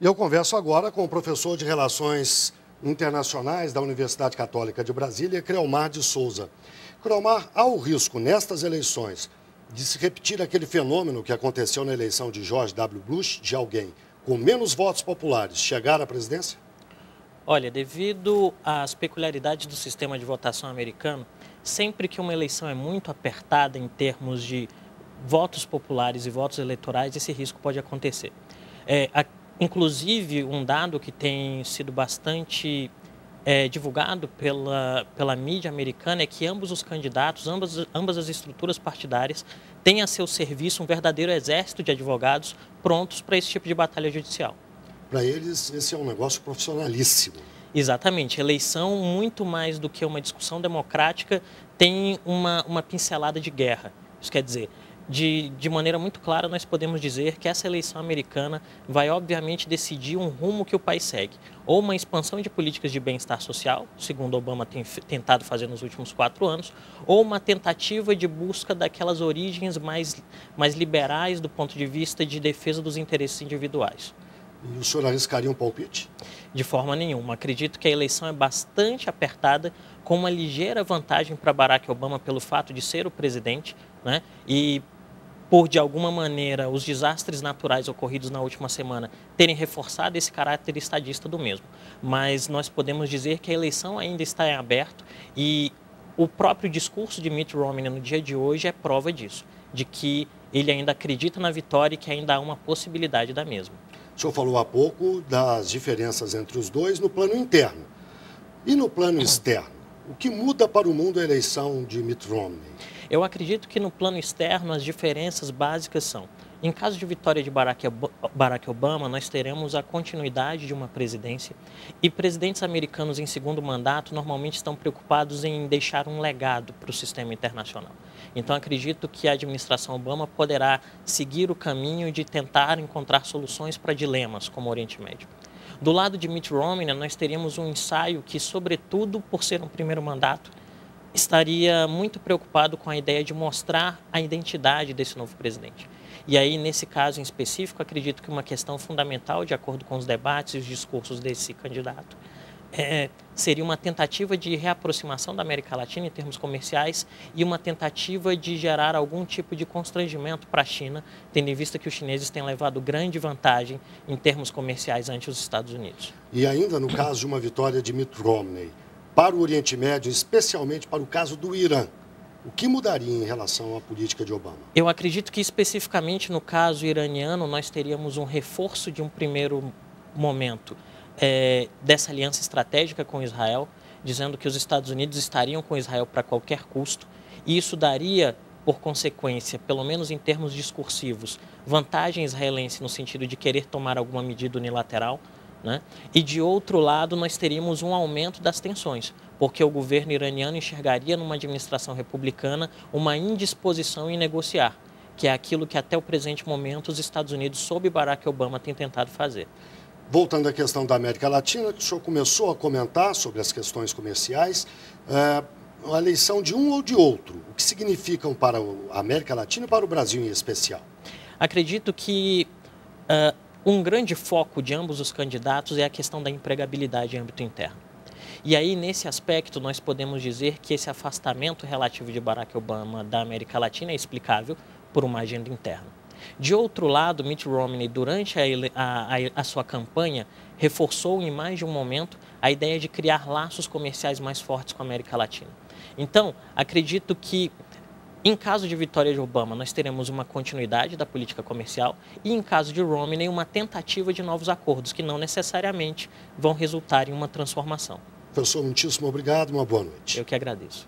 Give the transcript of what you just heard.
E eu converso agora com o professor de Relações Internacionais da Universidade Católica de Brasília, Creomar de Souza. Creomar, há o risco, nestas eleições, de se repetir aquele fenômeno que aconteceu na eleição de George W. Bush, de alguém com menos votos populares chegar à presidência? Olha, devido às peculiaridades do sistema de votação americano, sempre que uma eleição é muito apertada em termos de votos populares e votos eleitorais, esse risco pode acontecer. Inclusive, um dado que tem sido bastante divulgado pela mídia americana é que ambos os candidatos, ambas as estruturas partidárias, têm a seu serviço um verdadeiro exército de advogados prontos para esse tipo de batalha judicial. Para eles, esse é um negócio profissionalíssimo. Exatamente. Eleição, muito mais do que uma discussão democrática, tem uma pincelada de guerra. Isso quer dizer, de maneira muito clara, nós podemos dizer que essa eleição americana vai, obviamente, decidir um rumo que o país segue. Ou uma expansão de políticas de bem-estar social, segundo Obama tem tentado fazer nos últimos 4 anos, ou uma tentativa de busca daquelas origens mais liberais do ponto de vista de defesa dos interesses individuais. E o senhor arriscaria um palpite? De forma nenhuma. Acredito que a eleição é bastante apertada, com uma ligeira vantagem para Barack Obama pelo fato de ser o presidente, né? E por, de alguma maneira, os desastres naturais ocorridos na última semana terem reforçado esse caráter estadista do mesmo. Mas nós podemos dizer que a eleição ainda está em aberto e o próprio discurso de Mitt Romney no dia de hoje é prova disso, de que ele ainda acredita na vitória e que ainda há uma possibilidade da mesma. O senhor falou há pouco das diferenças entre os dois no plano interno. E no plano externo? O que muda para o mundo a eleição de Mitt Romney? Eu acredito que no plano externo as diferenças básicas são: em caso de vitória de Barack Obama, nós teremos a continuidade de uma presidência e presidentes americanos em segundo mandato normalmente estão preocupados em deixar um legado para o sistema internacional. Então acredito que a administração Obama poderá seguir o caminho de tentar encontrar soluções para dilemas como o Oriente Médio. Do lado de Mitt Romney, nós teríamos um ensaio que, sobretudo por ser um primeiro mandato, estaria muito preocupado com a ideia de mostrar a identidade desse novo presidente. E aí, nesse caso em específico, acredito que uma questão fundamental, de acordo com os debates e os discursos desse candidato, seria uma tentativa de reaproximação da América Latina em termos comerciais e uma tentativa de gerar algum tipo de constrangimento para a China, tendo em vista que os chineses têm levado grande vantagem em termos comerciais ante os Estados Unidos. E ainda no caso de uma vitória de Mitt Romney, para o Oriente Médio, especialmente para o caso do Irã, o que mudaria em relação à política de Obama? Eu acredito que especificamente no caso iraniano nós teríamos um reforço de um primeiro momento dessa aliança estratégica com Israel, dizendo que os Estados Unidos estariam com Israel para qualquer custo, e isso daria, por consequência, pelo menos em termos discursivos, vantagem israelense no sentido de querer tomar alguma medida unilateral, né? E de outro lado nós teríamos um aumento das tensões, porque o governo iraniano enxergaria numa administração republicana uma indisposição em negociar, que é aquilo que até o presente momento os Estados Unidos, sob Barack Obama, têm tentado fazer. Voltando à questão da América Latina, que o senhor começou a comentar sobre as questões comerciais, a eleição de um ou de outro, o que significam para a América Latina e para o Brasil em especial? Acredito que um grande foco de ambos os candidatos é a questão da empregabilidade em âmbito interno. E aí, nesse aspecto, nós podemos dizer que esse afastamento relativo de Barack Obama da América Latina é explicável por uma agenda interna. De outro lado, Mitt Romney, durante a sua campanha, reforçou em mais de um momento a ideia de criar laços comerciais mais fortes com a América Latina. Então, acredito que, em caso de vitória de Obama, nós teremos uma continuidade da política comercial e, em caso de Romney, uma tentativa de novos acordos que não necessariamente vão resultar em uma transformação. Professor, muitíssimo obrigado, uma boa noite. Eu que agradeço.